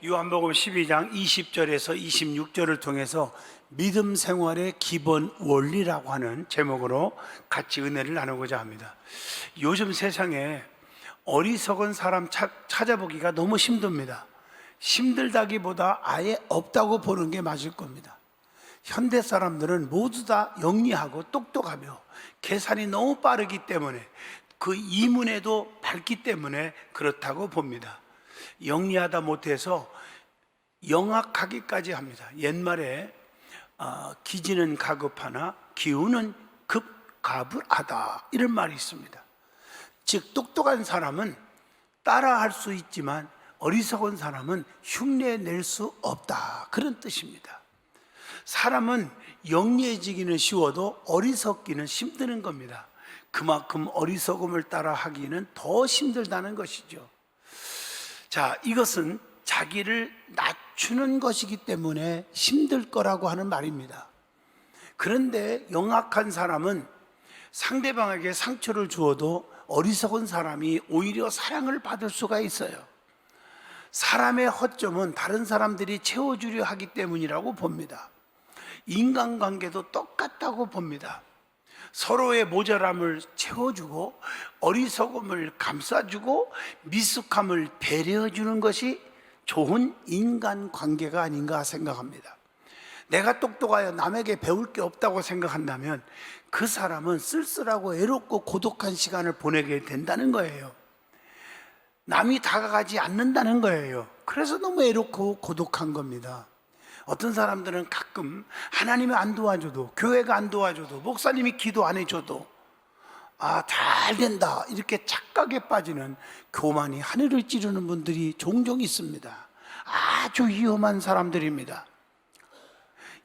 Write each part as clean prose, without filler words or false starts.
요한복음 12장 20절에서 26절을 통해서 믿음 생활의 기본 원리라고 하는 제목으로 같이 은혜를 나누고자 합니다. 요즘 세상에 어리석은 사람 찾아보기가 너무 힘듭니다. 힘들다기보다 아예 없다고 보는 게 맞을 겁니다. 현대 사람들은 모두 다 영리하고 똑똑하며 계산이 너무 빠르기 때문에, 그 이문에도 밝기 때문에 그렇다고 봅니다. 영리하다 못해서 영악하기까지 합니다. 옛말에 기지는 가급하나 기우는 급가불하다, 이런 말이 있습니다. 즉, 똑똑한 사람은 따라할 수 있지만 어리석은 사람은 흉내낼 수 없다, 그런 뜻입니다. 사람은 영리해지기는 쉬워도 어리석기는 힘드는 겁니다. 그만큼 어리석음을 따라 하기는 더 힘들다는 것이죠. 자, 이것은 자기를 낮추는 것이기 때문에 힘들 거라고 하는 말입니다. 그런데 영악한 사람은 상대방에게 상처를 주어도 어리석은 사람이 오히려 사랑을 받을 수가 있어요. 사람의 허점은 다른 사람들이 채워주려 하기 때문이라고 봅니다. 인간관계도 똑같다고 봅니다. 서로의 모자람을 채워주고 어리석음을 감싸주고 미숙함을 배려해주는 것이 좋은 인간관계가 아닌가 생각합니다. 내가 똑똑하여 남에게 배울 게 없다고 생각한다면 그 사람은 쓸쓸하고 외롭고 고독한 시간을 보내게 된다는 거예요. 남이 다가가지 않는다는 거예요. 그래서 너무 외롭고 고독한 겁니다. 어떤 사람들은 가끔 하나님이 안 도와줘도, 교회가 안 도와줘도, 목사님이 기도 안 해줘도 잘 된다, 이렇게 착각에 빠지는 교만이 하늘을 찌르는 분들이 종종 있습니다. 아주 위험한 사람들입니다.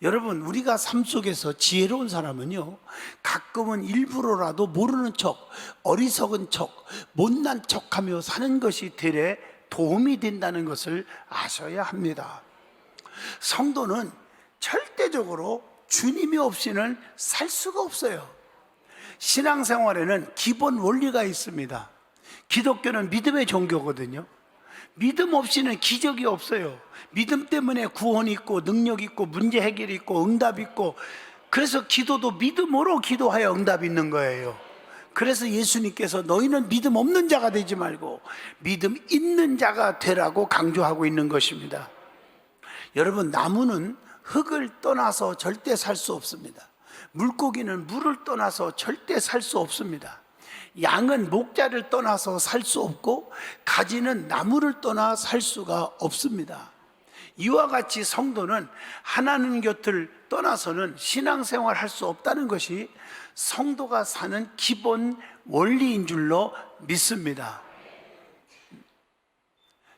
여러분, 우리가 삶 속에서 지혜로운 사람은요, 가끔은 일부러라도 모르는 척, 어리석은 척, 못난 척하며 사는 것이 되레 도움이 된다는 것을 아셔야 합니다. 성도는 절대적으로 주님이 없이는 살 수가 없어요. 신앙생활에는 기본 원리가 있습니다. 기독교는 믿음의 종교거든요. 믿음 없이는 기적이 없어요. 믿음 때문에 구원이 있고 능력이 있고 문제 해결이 있고 응답이 있고, 그래서 기도도 믿음으로 기도하여 응답이 있는 거예요. 그래서 예수님께서 너희는 믿음 없는 자가 되지 말고 믿음 있는 자가 되라고 강조하고 있는 것입니다. 여러분, 나무는 흙을 떠나서 절대 살 수 없습니다. 물고기는 물을 떠나서 절대 살 수 없습니다. 양은 목자를 떠나서 살 수 없고 가지는 나무를 떠나 살 수가 없습니다. 이와 같이 성도는 하나님 곁을 떠나서는 신앙생활 할 수 없다는 것이 성도가 사는 기본 원리인 줄로 믿습니다.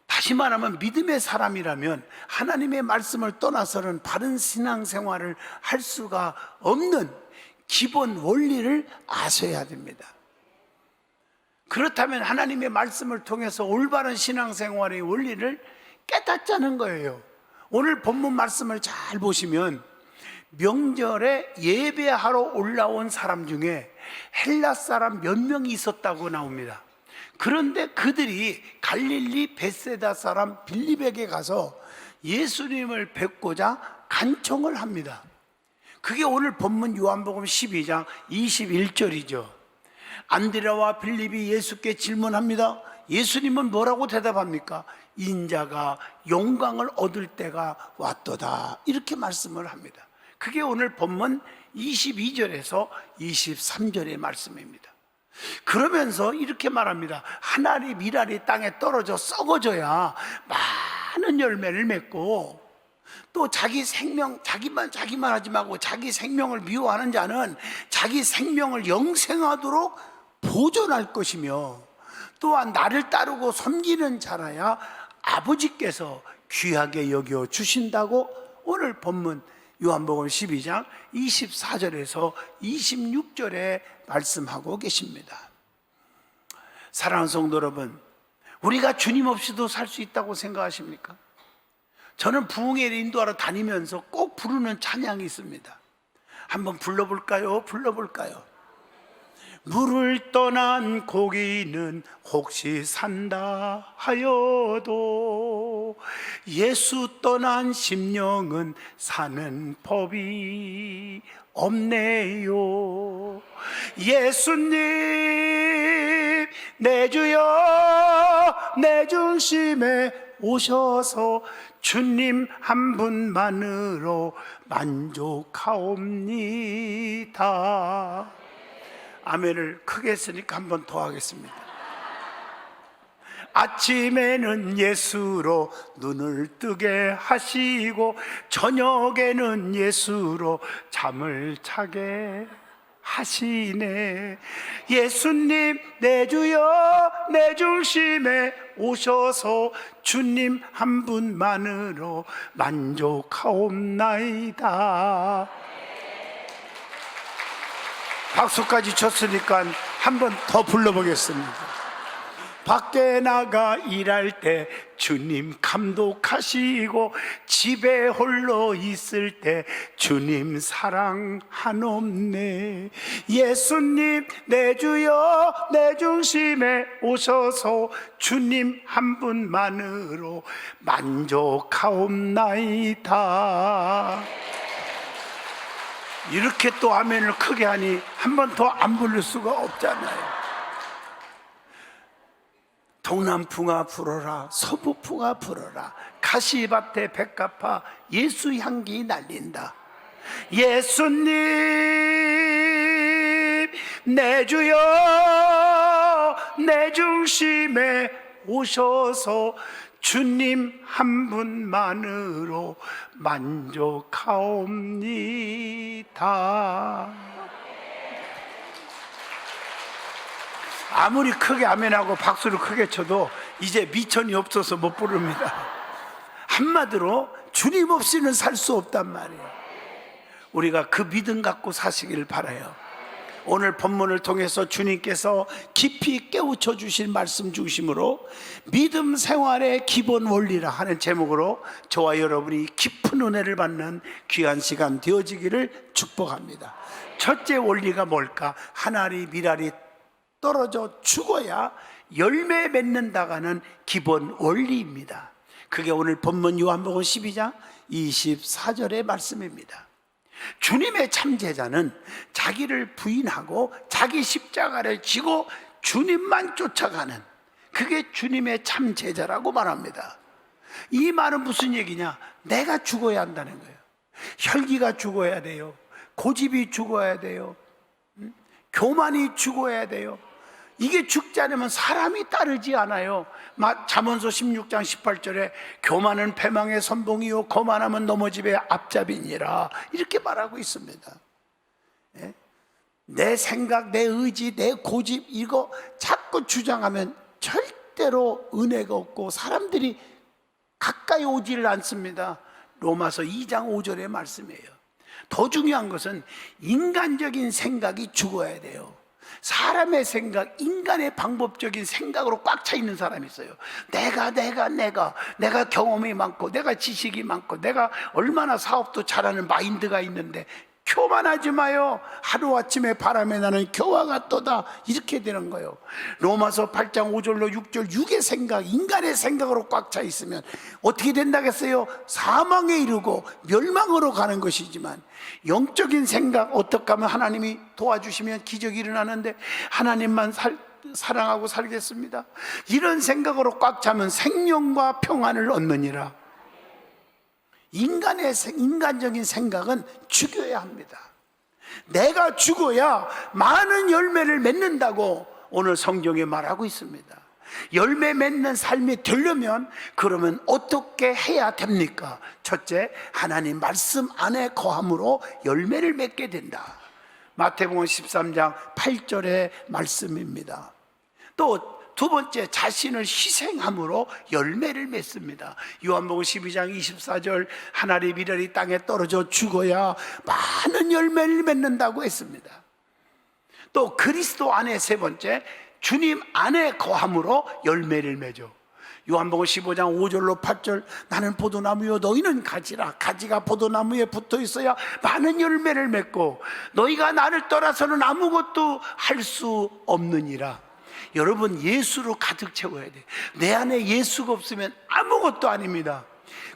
다시 말하면 믿음의 사람이라면 하나님의 말씀을 떠나서는 바른 신앙생활을 할 수가 없는 기본 원리를 아셔야 됩니다. 그렇다면 하나님의 말씀을 통해서 올바른 신앙생활의 원리를 깨닫자는 거예요. 오늘 본문 말씀을 잘 보시면 명절에 예배하러 올라온 사람 중에 헬라 사람 몇 명이 있었다고 나옵니다. 그런데 그들이 갈릴리 벳세다 사람 빌립에게 가서 예수님을 뵙고자 간청을 합니다. 그게 오늘 본문 요한복음 12장 21절이죠. 안드레와 빌립이 예수께 질문합니다. 예수님은 뭐라고 대답합니까? 인자가 영광을 얻을 때가 왔도다, 이렇게 말씀을 합니다. 그게 오늘 본문 22절에서 23절의 말씀입니다. 그러면서 이렇게 말합니다. 하나리 미랄이 땅에 떨어져 썩어져야 많은 열매를 맺고, 또 자기 생명, 자기만 하지 말고 자기 생명을 미워하는 자는 자기 생명을 영생하도록 보존할 것이며, 또한 나를 따르고 섬기는 자라야 아버지께서 귀하게 여겨 주신다고 오늘 본문 요한복음 12장 24절에서 26절에 말씀하고 계십니다. 사랑하는 성도 여러분, 우리가 주님 없이도 살 수 있다고 생각하십니까? 저는 부흥회를 인도하러 다니면서 꼭 부르는 찬양이 있습니다. 한번 불러볼까요? 물을 떠난 고기는 혹시 산다 하여도 예수 떠난 심령은 사는 법이 없네요. 예수님 내 주여 내 중심에 오셔서 주님 한 분만으로 만족하옵니다. 아멘을 크게 했으니까 한 번 더 하겠습니다. 아침에는 예수로 눈을 뜨게 하시고 저녁에는 예수로 잠을 자게 하시네. 예수님 내 주여 내 중심에 오셔서 주님 한 분만으로 만족하옵나이다. 박수까지 쳤으니까 한 번 더 불러보겠습니다. 밖에 나가 일할 때 주님 감독하시고 집에 홀로 있을 때 주님 사랑하옵네. 예수님 내 주여 내 중심에 오셔서 주님 한 분만으로 만족하옵나이다. 이렇게 또 아멘을 크게 하니 한 번 더 안 부를 수가 없잖아요. 동남풍아 불어라 서북풍아 불어라 가시밭에 백합화 예수 향기 날린다. 예수님 내 주여 내 중심에 오셔서 주님 한 분만으로 만족하옵니다. 아무리 크게 아멘하고 박수를 크게 쳐도 이제 미천이 없어서 못 부릅니다. 한마디로 주님 없이는 살 수 없단 말이에요. 우리가 그 믿음 갖고 사시길 바라요. 오늘 본문을 통해서 주님께서 깊이 깨우쳐 주신 말씀 중심으로 믿음 생활의 기본 원리라 하는 제목으로 저와 여러분이 깊은 은혜를 받는 귀한 시간 되어지기를 축복합니다. 첫째 원리가 뭘까? 한 알이 밀알이 떨어져 죽어야 열매 맺는다가는 기본 원리입니다. 그게 오늘 본문 요한복음 12장 24절의 말씀입니다. 주님의 참제자는 자기를 부인하고 자기 십자가를 지고 주님만 쫓아가는, 그게 주님의 참제자라고 말합니다. 이 말은 무슨 얘기냐? 내가 죽어야 한다는 거예요. 혈기가 죽어야 돼요. 고집이 죽어야 돼요. 교만이 죽어야 돼요. 이게 죽지 않으면 사람이 따르지 않아요. 잠언서 16장 18절에 교만은 패망의 선봉이요 거만하면 넘어집의 앞잡이니라 이렇게 말하고 있습니다. 내 생각, 내 의지, 내 고집 이거 자꾸 주장하면 절대로 은혜가 없고 사람들이 가까이 오지를 않습니다. 로마서 2장 5절의 말씀이에요. 더 중요한 것은 인간적인 생각이 죽어야 돼요. 사람의 생각, 인간의 방법적인 생각으로 꽉 차 있는 사람이 있어요. 내가 경험이 많고 내가 지식이 많고 내가 얼마나 사업도 잘하는 마인드가 있는데 교만하지 마요. 하루아침에 바람에 나는 교화가 떠다 이렇게 되는 거예요. 로마서 8장 5절로 6절 육의 생각, 인간의 생각으로 꽉 차 있으면 어떻게 된다겠어요? 사망에 이르고 멸망으로 가는 것이지만 영적인 생각, 어떻게 하면 하나님이 도와주시면 기적이 일어나는데 하나님만 사랑하고 살겠습니다, 이런 생각으로 꽉 차면 생명과 평안을 얻느니라. 인간적인 생각은 죽여야 합니다. 내가 죽어야 많은 열매를 맺는다고 오늘 성경에 말하고 있습니다. 열매 맺는 삶이 되려면 그러면 어떻게 해야 됩니까? 첫째, 하나님 말씀 안에 거함으로 열매를 맺게 된다. 마태복음 13장 8절의 말씀입니다. 또 두 번째, 자신을 희생함으로 열매를 맺습니다. 요한복음 12장 24절 한 알이 밀알이 땅에 떨어져 죽어야 많은 열매를 맺는다고 했습니다. 또 그리스도 안에 세 번째, 주님 안에 거함으로 열매를 맺어. 요한복음 15장 5절로 8절, 나는 포도나무요 너희는 가지라. 가지가 포도나무에 붙어 있어야 많은 열매를 맺고 너희가 나를 떠나서는 아무것도 할 수 없느니라. 여러분, 예수로 가득 채워야 돼요. 내 안에 예수가 없으면 아무것도 아닙니다.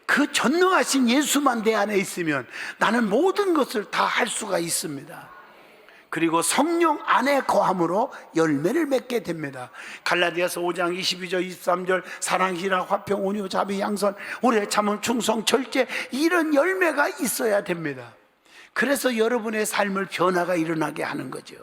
그 전능하신 예수만 내 안에 있으면 나는 모든 것을 다 할 수가 있습니다. 그리고 성령 안에 거함으로 열매를 맺게 됩니다. 갈라디아서 5장 22절 23절, 사랑, 희락, 화평, 온유, 자비, 양선, 오래 참음, 충성, 절제, 이런 열매가 있어야 됩니다. 그래서 여러분의 삶을 변화가 일어나게 하는 거죠.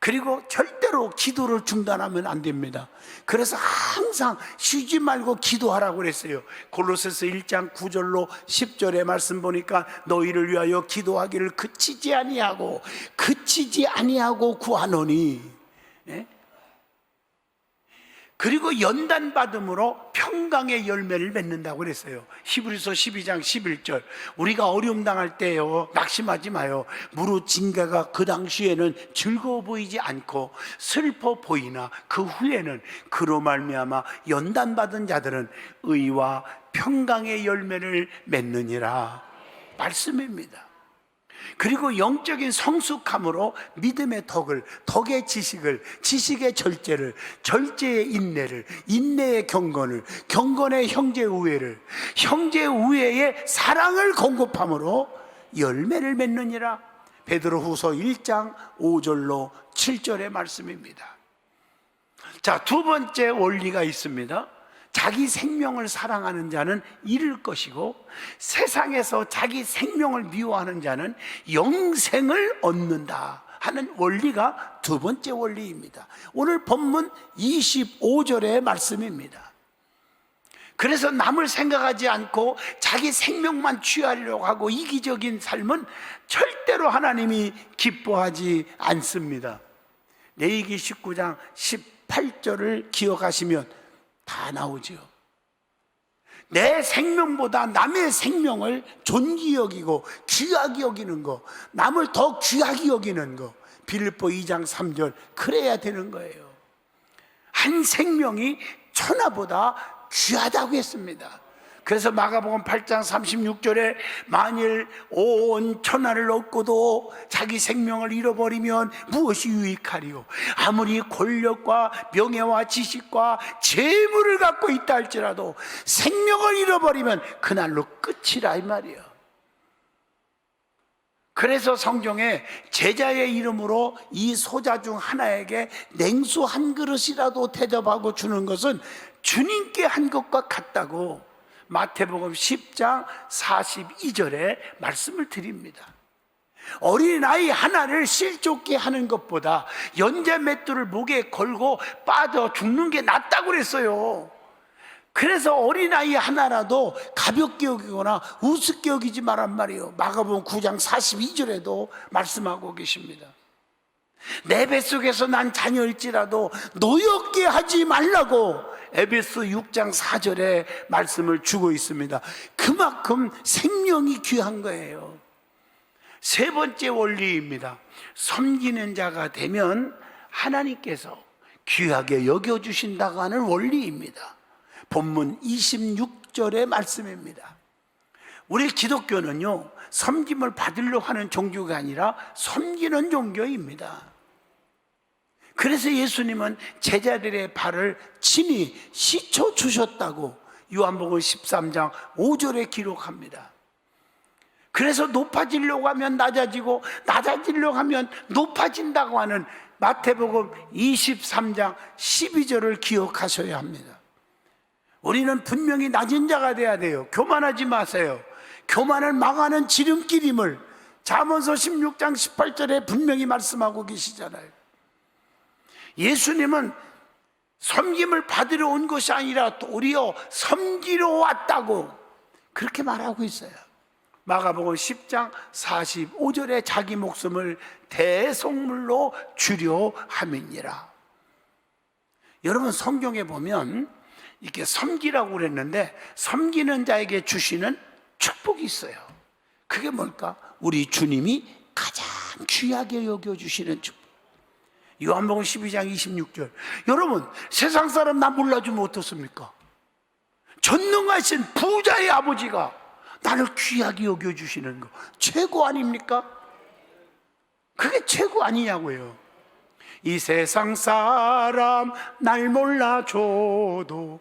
그리고 절대로 기도를 중단하면 안 됩니다. 그래서 항상 쉬지 말고 기도하라고 그랬어요. 골로새서 1장 9절로 10절의 말씀 보니까 너희를 위하여 기도하기를 그치지 아니하고 구하노니, 예? 그리고 연단 받음으로 평강의 열매를 맺는다고 그랬어요. 히브리서 12장 11절, 우리가 어려움 당할 때요 낙심하지 마요. 무릇 징계가 그 당시에는 즐거워 보이지 않고 슬퍼 보이나 그 후에는 그로 말미암아 연단 받은 자들은 의와 평강의 열매를 맺느니라 말씀입니다. 그리고 영적인 성숙함으로 믿음의 덕을, 덕의 지식을, 지식의 절제를, 절제의 인내를, 인내의 경건을, 경건의 형제 우애를, 형제 우애의 사랑을 공급함으로 열매를 맺느니라. 베드로후서 1장 5절로 7절의 말씀입니다. 자, 두 번째 원리가 있습니다. 자기 생명을 사랑하는 자는 잃을 것이고 세상에서 자기 생명을 미워하는 자는 영생을 얻는다 하는 원리가 두 번째 원리입니다. 오늘 본문 25절의 말씀입니다. 그래서 남을 생각하지 않고 자기 생명만 취하려고 하고 이기적인 삶은 절대로 하나님이 기뻐하지 않습니다. 레위기 19장 18절을 기억하시면 다 나오죠. 내 생명보다 남의 생명을 존귀 여기고 귀하게 여기는 거, 남을 더 귀하게 여기는 거, 빌립보 2장 3절, 그래야 되는 거예요. 한 생명이 천하보다 귀하다고 했습니다. 그래서 마가복음 8장 36절에 만일 온 천하를 얻고도 자기 생명을 잃어버리면 무엇이 유익하리요? 아무리 권력과 명예와 지식과 재물을 갖고 있다 할지라도 생명을 잃어버리면 그날로 끝이라 이 말이에요. 그래서 성경에 제자의 이름으로 이 소자 중 하나에게 냉수 한 그릇이라도 대접하고 주는 것은 주님께 한 것과 같다고 마태복음 10장 42절에 말씀을 드립니다. 어린아이 하나를 실족게 하는 것보다 연자 맷돌을 목에 걸고 빠져 죽는 게 낫다고 그랬어요. 그래서 어린아이 하나라도 가볍게 여기거나 우습게 여기지 말란 말이에요. 마가복음 9장 42절에도 말씀하고 계십니다. 내 뱃속에서 난 자녀일지라도 노엽게 하지 말라고 에베소 6장 4절에 말씀을 주고 있습니다. 그만큼 생명이 귀한 거예요. 세 번째 원리입니다. 섬기는 자가 되면 하나님께서 귀하게 여겨주신다고 하는 원리입니다. 본문 26절의 말씀입니다. 우리 기독교는요, 섬김을 받으려고 하는 종교가 아니라 섬기는 종교입니다. 그래서 예수님은 제자들의 발을 친히 씻어 주셨다고 요한복음 13장 5절에 기록합니다. 그래서 높아지려고 하면 낮아지고 낮아지려고 하면 높아진다고 하는 마태복음 23장 12절을 기억하셔야 합니다. 우리는 분명히 낮은 자가 돼야 돼요. 교만하지 마세요. 교만을 망하는 지름길임을 잠언서 16장 18절에 분명히 말씀하고 계시잖아요. 예수님은 섬김을 받으러 온 것이 아니라 도리어 섬기러 왔다고 그렇게 말하고 있어요. 마가복음 10장 45절에 자기 목숨을 대속물로 주려 함이니라. 여러분, 성경에 보면 이렇게 섬기라고 그랬는데 섬기는 자에게 주시는 축복이 있어요. 그게 뭘까? 우리 주님이 가장 귀하게 여겨주시는 축복. 요한복음 12장 26절. 여러분, 세상 사람 나 몰라주면 어떻습니까? 전능하신 부자의 아버지가 나를 귀하게 여겨주시는 거 최고 아닙니까? 그게 최고 아니냐고요. 이 세상 사람 날 몰라줘도,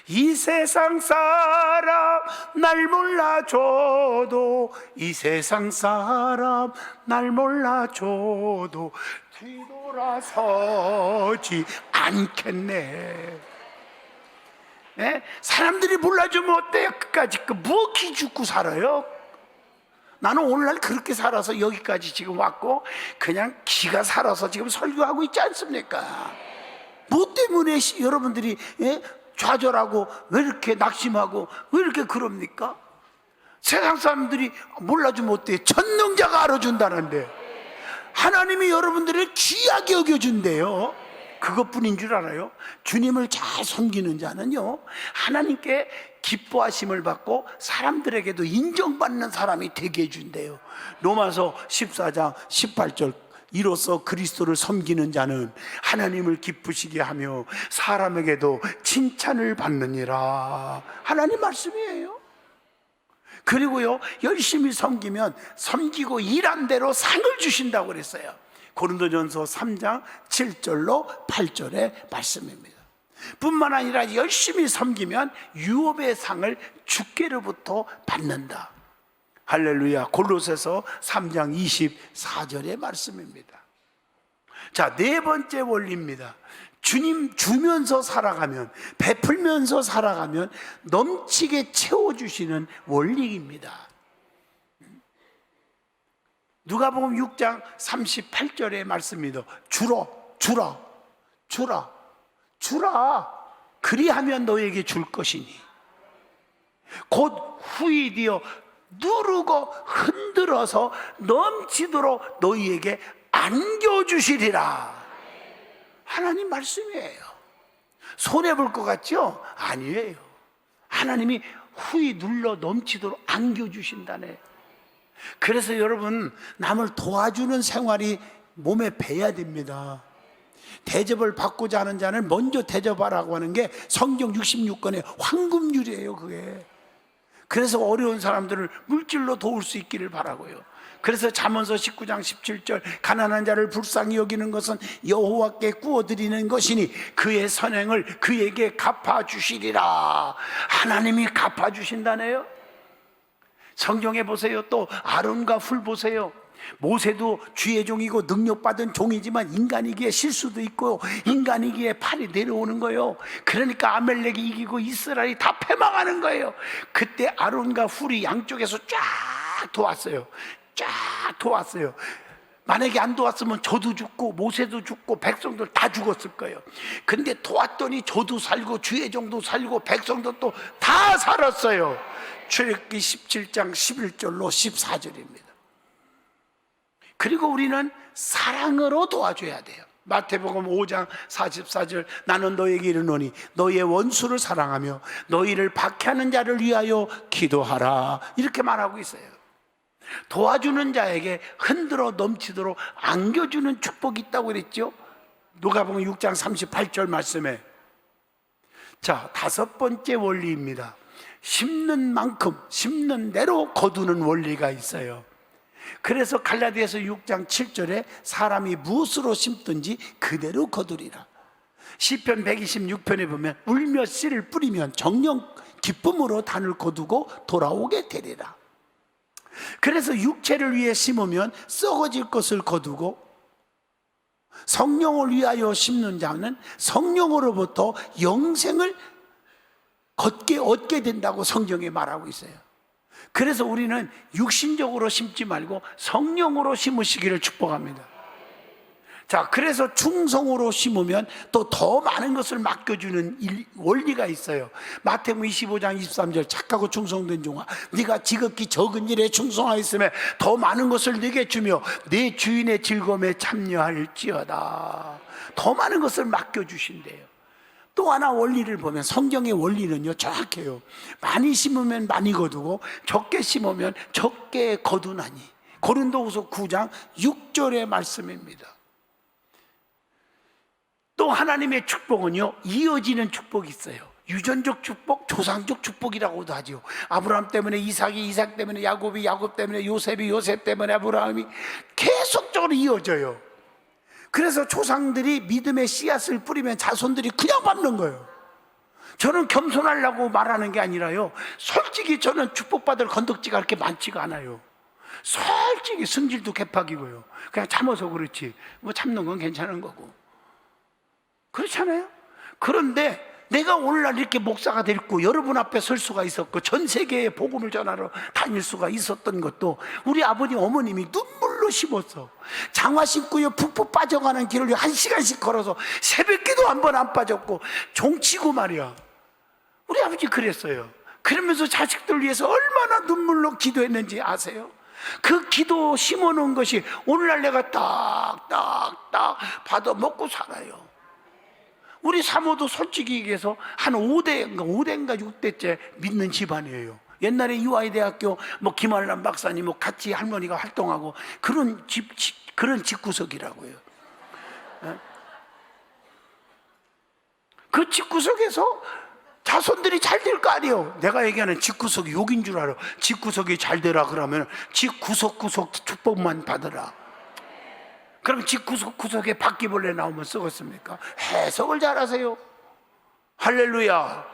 이 세상 사람 날 몰라줘도, 이 세상 사람 날 몰라줘도 뒤돌아서지 않겠네. 예? 사람들이 몰라주면 어때요? 끝까지 뭐 기죽고 살아요? 나는 오늘날 그렇게 살아서 여기까지 지금 왔고 그냥 기가 살아서 지금 설교하고 있지 않습니까? 뭐 때문에 여러분들이 좌절하고 왜 이렇게 낙심하고 왜 이렇게 그럽니까? 세상 사람들이 몰라주면 어때요? 전능자가 알아준다는데, 하나님이 여러분들을 귀하게 여겨준대요. 그것뿐인 줄 알아요? 주님을 잘 섬기는 자는요, 하나님께 기뻐하심을 받고 사람들에게도 인정받는 사람이 되게 해준대요. 로마서 14장 18절, 이로써 그리스도를 섬기는 자는 하나님을 기쁘시게 하며 사람에게도 칭찬을 받느니라. 하나님 말씀이에요. 그리고요, 열심히 섬기면 섬기고 일한 대로 상을 주신다고 그랬어요. 고린도전서 3장 7절로 8절의 말씀입니다. 뿐만 아니라 열심히 섬기면 유업의 상을 주께로부터 받는다. 할렐루야. 골로새서 3장 24절의 말씀입니다. 자, 네 번째 원리입니다. 주님 주면서 살아가면, 베풀면서 살아가면 넘치게 채워주시는 원리입니다. 누가복음 6장 38절의 말씀입니다. 주라, 주라, 주라, 주라. 그리하면 너에게 줄 것이니 곧 후이되어 누르고 흔들어서 넘치도록 너희에게 안겨주시리라. 하나님 말씀이에요. 손해볼 것 같죠? 아니에요. 하나님이 후이 눌러 넘치도록 안겨주신다네. 그래서 여러분, 남을 도와주는 생활이 몸에 배야 됩니다. 대접을 받고자 하는 자는 먼저 대접하라고 하는 게 성경 66권의 황금률이에요. 그게. 그래서 어려운 사람들을 물질로 도울 수 있기를 바라고요. 그래서 잠언서 19장 17절, 가난한 자를 불쌍히 여기는 것은 여호와께 구워드리는 것이니 그의 선행을 그에게 갚아주시리라. 하나님이 갚아주신다네요. 성경에 보세요. 또 아론과 훌 보세요. 모세도 주의 종이고 능력받은 종이지만 인간이기에 실수도 있고 인간이기에 팔이 내려오는 거예요. 그러니까 아멜렉이 이기고 이스라엘이 다 패망하는 거예요. 그때 아론과 훌이 양쪽에서 쫙 도왔어요. 쫙 도왔어요. 만약에 안 도왔으면 저도 죽고 모세도 죽고 백성들 다 죽었을 거예요. 근데 도왔더니 저도 살고 주의 종도 살고 백성도 또 다 살았어요. 출애굽기 17장 11절로 14절입니다. 그리고 우리는 사랑으로 도와줘야 돼요. 마태복음 5장 44절, 나는 너에게 이르노니 너희의 원수를 사랑하며 너희를 박해하는 자를 위하여 기도하라. 이렇게 말하고 있어요. 도와주는 자에게 흔들어 넘치도록 안겨주는 축복이 있다고 그랬죠. 누가복음 6장 38절 말씀에. 자, 다섯 번째 원리입니다. 심는 만큼 심는 대로 거두는 원리가 있어요. 그래서 갈라디아서 6장 7절에 사람이 무엇으로 심든지 그대로 거두리라. 시편 126편에 보면 울며 씨를 뿌리면 정령 기쁨으로 단을 거두고 돌아오게 되리라. 그래서 육체를 위해 심으면 썩어질 것을 거두고 성령을 위하여 심는 자는 성령으로부터 영생을 얻게 된다고 성경에 말하고 있어요. 그래서 우리는 육신적으로 심지 말고 성령으로 심으시기를 축복합니다. 자, 그래서 충성으로 심으면 또 더 많은 것을 맡겨주는 원리가 있어요. 마태복음 25장 23절, 착하고 충성된 종아, 네가 지극히 적은 일에 충성하였으면 더 많은 것을 네게 주며 네 주인의 즐거움에 참여할지어다. 더 많은 것을 맡겨주신대요. 또 하나 원리를 보면 성경의 원리는요 정확해요. 많이 심으면 많이 거두고 적게 심으면 적게 거두나니. 고린도후서 9장 6절의 말씀입니다. 또 하나님의 축복은요 이어지는 축복이 있어요. 유전적 축복, 조상적 축복이라고도 하죠. 아브라함 때문에 이삭이, 이삭 때문에 야곱이, 야곱 때문에 요셉이, 요셉 때문에 아브라함이 계속적으로 이어져요. 그래서 조상들이 믿음의 씨앗을 뿌리면 자손들이 그냥 받는 거예요. 저는 겸손하려고 말하는 게 아니라요, 솔직히 저는 축복받을 건덕지가 그렇게 많지가 않아요. 솔직히 성질도 개팍이고요. 그냥 참아서 그렇지, 뭐 참는 건 괜찮은 거고, 그렇잖아요. 그런데 내가 오늘날 이렇게 목사가 됐고 여러분 앞에 설 수가 있었고 전 세계에 복음을 전하러 다닐 수가 있었던 것도 우리 아버님 어머님이 눈물로 심었어. 장화 신고요 푹푹 빠져가는 길을 1시간씩 걸어서 새벽기도 한 번 안 빠졌고 종치고 말이야. 우리 아버지 그랬어요. 그러면서 자식들 위해서 얼마나 눈물로 기도했는지 아세요? 그 기도 심어놓은 것이 오늘날 내가 딱딱딱 받아 먹고 살아요. 우리 사모도 솔직히 얘기해서 한 5대인가 6대째 믿는 집안이에요. 옛날에 유아이대학교 뭐 김한란 박사님 뭐 같이 할머니가 활동하고 그런 집구석이라고요. 그 집구석에서 자손들이 잘 될 거 아니에요. 내가 얘기하는 집구석이 욕인 줄 알아. 집구석이 잘 되라 그러면 집구석구석 축복만 받으라. 그럼 집 구석구석에 바퀴벌레 나오면 썩었습니까? 해석을 잘하세요. 할렐루야.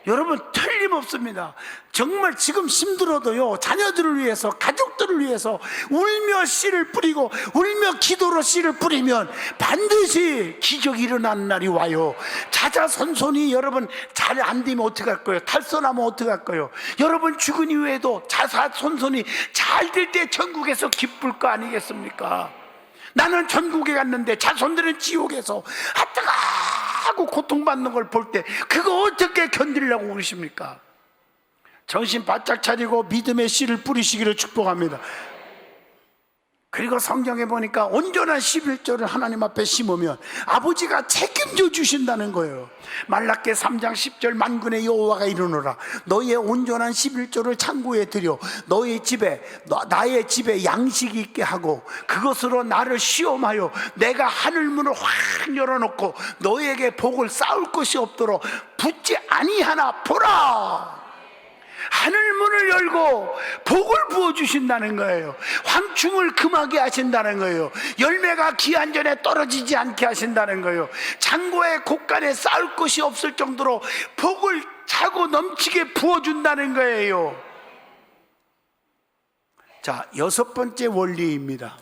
여러분 틀림없습니다. 정말 지금 힘들어도요, 자녀들을 위해서, 가족들을 위해서 울며 씨를 뿌리고 울며 기도로 씨를 뿌리면 반드시 기적이 일어나는 날이 와요. 자자손손이 여러분 잘 안 되면 어떡할 거예요? 탈선하면 어떡할 거예요? 여러분 죽은 이후에도 자자손손이 잘 될 때 천국에서 기쁠 거 아니겠습니까? 나는 천국에 갔는데 자손들은 지옥에서 하고 고통받는 걸 볼 때 그거 어떻게 견디려고 그러십니까? 정신 바짝 차리고 믿음의 씨를 뿌리시기를 축복합니다. 그리고 성경에 보니까 온전한 11조를 하나님 앞에 심으면 아버지가 책임져 주신다는 거예요. 말라기 3장 10절 만군의 여호와가 이르노라 너희의 온전한 11조를 창고에 들여 너희 집에 나의 집에 양식이 있게 하고 그것으로 나를 시험하여 내가 하늘문을 확 열어놓고 너희에게 복을 쌓을 것이 없도록 붙지 아니하나 보라. 하늘문을 열고 복을 부어주신다는 거예요. 황충을 금하게 하신다는 거예요. 열매가 기한 전에 떨어지지 않게 하신다는 거예요. 창고에 곳간에 쌓을 것이 없을 정도로 복을 차고 넘치게 부어준다는 거예요. 자, 6번째 원리입니다.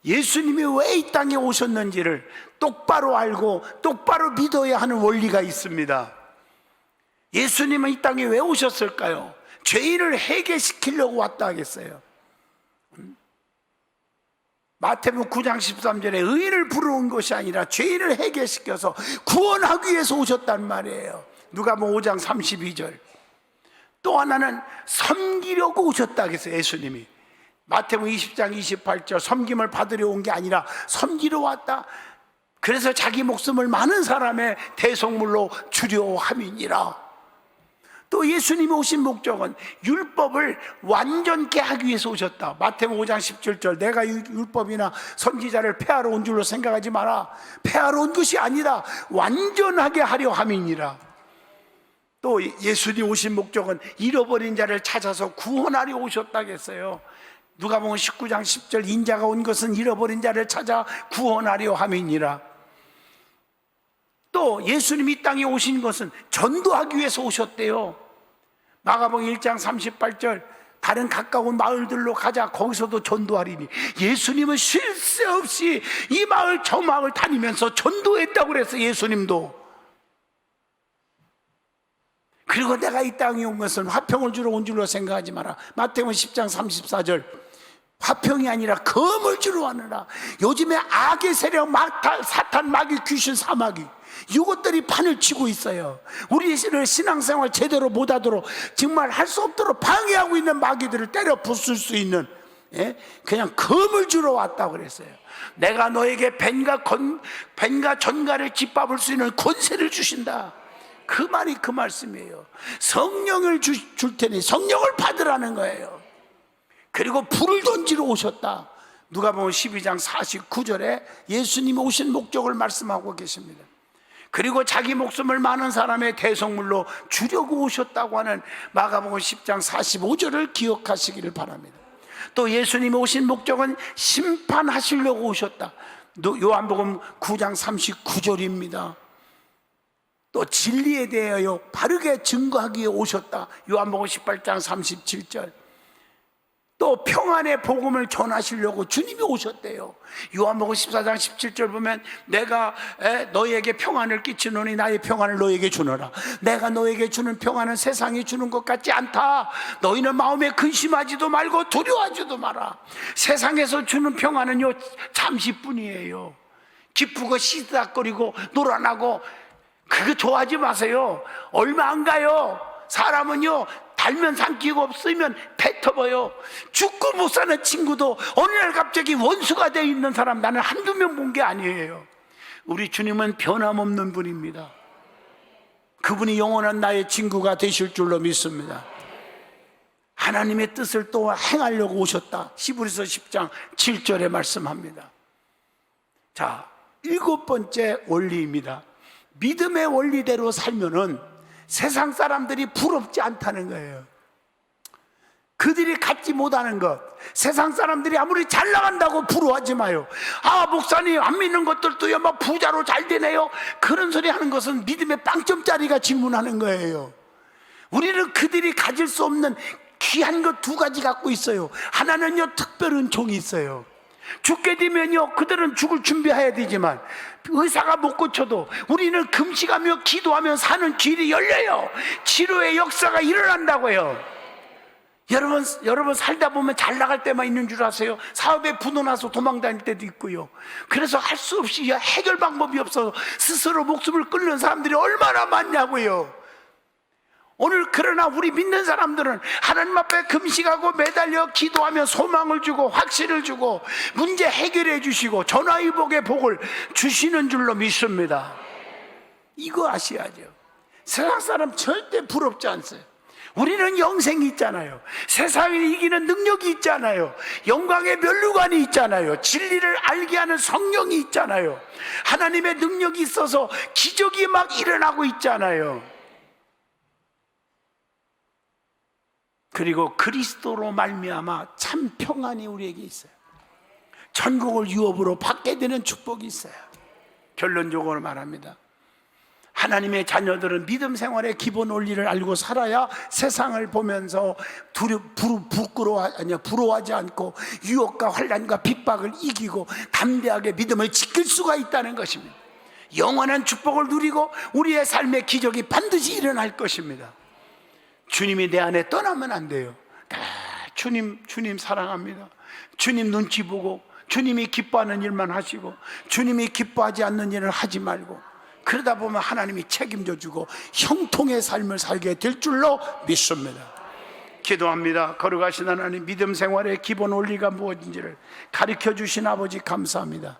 예수님이 왜 이 땅에 오셨는지를 똑바로 알고 똑바로 믿어야 하는 원리가 있습니다. 예수님은 이 땅에 왜 오셨을까요? 죄인을 해결시키려고 왔다 하겠어요. 마태복음 9장 13절에 의인을 부르는 것이 아니라 죄인을 해결시켜서 구원하기 위해서 오셨단 말이에요. 누가복음 5장 32절. 또 하나는 섬기려고 오셨다 하겠어요. 예수님이 마태복음 20장 28절 섬김을 받으려 온 게 아니라 섬기러 왔다. 그래서 자기 목숨을 많은 사람의 대속물로 주려 함이니라. 또 예수님이 오신 목적은 율법을 완전케 하기 위해서 오셨다. 마태복음 5장 17절 내가 율법이나 선지자를 폐하러 온 줄로 생각하지 마라. 폐하러 온 것이 아니라 완전하게 하려 함이니라. 또 예수님 오신 목적은 잃어버린 자를 찾아서 구원하려 오셨다겠어요. 누가복음 19장 10절 인자가 온 것은 잃어버린 자를 찾아 구원하려 함이니라. 또 예수님이 이 땅에 오신 것은 전도하기 위해서 오셨대요. 마가복음 1장 38절 다른 가까운 마을들로 가자 거기서도 전도하리니. 예수님은 쉴 새 없이 이 마을 저 마을 다니면서 전도했다고 그랬어요. 예수님도. 그리고 내가 이 땅에 온 것은 화평을 주러 온 줄로 생각하지 마라. 마태복음 10장 34절 화평이 아니라 검을 주러 왔느라. 요즘에 악의 세력 사탄 마귀 귀신 사마귀 이것들이 판을 치고 있어요. 우리 신앙생활 제대로 못하도록 정말 할 수 없도록 방해하고 있는 마귀들을 때려 부술 수 있는 그냥 검을 주러 왔다고 그랬어요. 내가 너에게 뱀과 전갈을 짓밟을 수 있는 권세를 주신다. 그 말이 그 말씀이에요. 성령을 줄 테니 성령을 받으라는 거예요. 그리고 불을 던지러 오셨다. 누가복음 12장 49절에 예수님이 오신 목적을 말씀하고 계십니다. 그리고 자기 목숨을 많은 사람의 대속물로 주려고 오셨다고 하는 마가복음 10장 45절을 기억하시기를 바랍니다. 또 예수님이 오신 목적은 심판하시려고 오셨다. 요한복음 9장 39절입니다. 또 진리에 대하여 바르게 증거하기 위해 오셨다. 요한복음 18장 37절. 또 평안의 복음을 전하시려고 주님이 오셨대요. 요한복음 14장 17절 보면 내가 너희에게 평안을 끼치노니 나의 평안을 너희에게 주노라. 내가 너희에게 주는 평안은 세상이 주는 것 같지 않다. 너희는 마음에 근심하지도 말고 두려워하지도 마라. 세상에서 주는 평안은요 잠시뿐이에요. 기쁘고 시다거리고 놀아나고 그거 좋아하지 마세요. 얼마 안 가요. 사람은요 달면 삼키고 없으면 뱉어버요. 죽고 못 사는 친구도 어느 날 갑자기 원수가 되어 있는 사람 나는 한두 명 본 게 아니에요. 우리 주님은 변함없는 분입니다. 그분이 영원한 나의 친구가 되실 줄로 믿습니다. 하나님의 뜻을 또 행하려고 오셨다. 히브리서 10장 7절에 말씀합니다. 자, 7번째 원리입니다. 믿음의 원리대로 살면은 세상 사람들이 부럽지 않다는 거예요. 그들이 갖지 못하는 것, 세상 사람들이 아무리 잘 나간다고 부러워하지 마요. 아, 목사님 안 믿는 것들도요 막 부자로 잘 되네요. 그런 소리 하는 것은 믿음의 빵점짜리가 질문하는 거예요. 우리는 그들이 가질 수 없는 귀한 것 두 가지 갖고 있어요. 하나는요 특별 은총이 있어요. 죽게 되면요 그들은 죽을 준비해야 되지만 의사가 못 고쳐도 우리는 금식하며 기도하며 사는 길이 열려요. 치료의 역사가 일어난다고요. 여러분 살다 보면 잘 나갈 때만 있는 줄 아세요? 사업에 부도 나서 도망 다닐 때도 있고요. 그래서 할 수 없이 해결 방법이 없어서 스스로 목숨을 끊는 사람들이 얼마나 많냐고요. 오늘 그러나 우리 믿는 사람들은 하나님 앞에 금식하고 매달려 기도하며 소망을 주고 확신을 주고 문제 해결해 주시고 전화위복의 복을 주시는 줄로 믿습니다. 이거 아셔야죠. 세상 사람 절대 부럽지 않아요. 우리는 영생이 있잖아요. 세상을 이기는 능력이 있잖아요. 영광의 면류관이 있잖아요. 진리를 알게 하는 성령이 있잖아요. 하나님의 능력이 있어서 기적이 막 일어나고 있잖아요. 그리고 그리스도로 말미암아 참 평안이 우리에게 있어요. 천국을 유업으로 받게 되는 축복이 있어요. 결론적으로 말합니다. 하나님의 자녀들은 믿음 생활의 기본 원리를 알고 살아야 세상을 보면서 부러워하지 않고 유혹과 환난과 핍박을 이기고 담대하게 믿음을 지킬 수가 있다는 것입니다. 영원한 축복을 누리고 우리의 삶의 기적이 반드시 일어날 것입니다. 주님이 내 안에 떠나면 안 돼요. 주님 사랑합니다. 주님 눈치 보고 주님이 기뻐하는 일만 하시고 주님이 기뻐하지 않는 일을 하지 말고 그러다 보면 하나님이 책임져 주고 형통의 삶을 살게 될 줄로 믿습니다. 기도합니다. 거룩하신 하나님, 믿음 생활의 기본 원리가 무엇인지를 가르쳐 주신 아버지 감사합니다.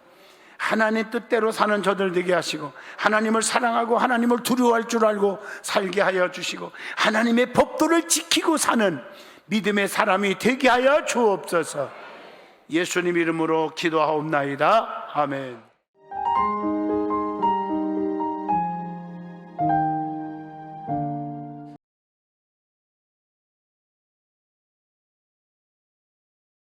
하나님 뜻대로 사는 저들 되게 하시고 하나님을 사랑하고 하나님을 두려워할 줄 알고 살게 하여 주시고 하나님의 법도를 지키고 사는 믿음의 사람이 되게 하여 주옵소서. 예수님 이름으로 기도하옵나이다. 아멘.